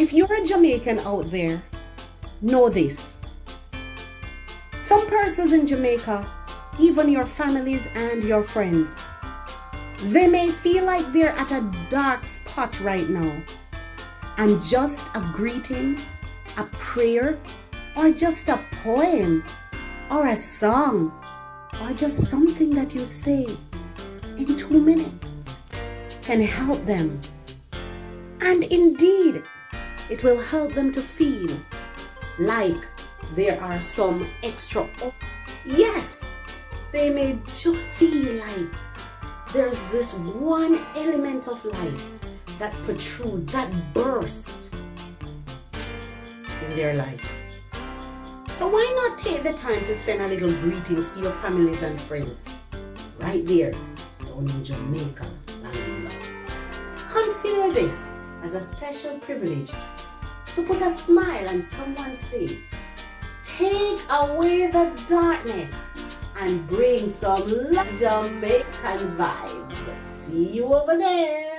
If you're a Jamaican out there, know this. Some persons in Jamaica, even your families and your friends, they may feel like they're at a dark spot right now. And just a greetings, a prayer, or just a poem, or a song, or just something that you say in 2 minutes can help them. And indeed, it will help them to feel like there are some extra. Yes, they may just feel like there's this one element of light that protrudes, that bursts in their life. So why not take the time to send a little greetings to your families and friends right there down in Jamaica, land of love. Consider this as a special privilege to put a smile on someone's face. Take away the darkness and bring some Jamaican vibes. See you over there.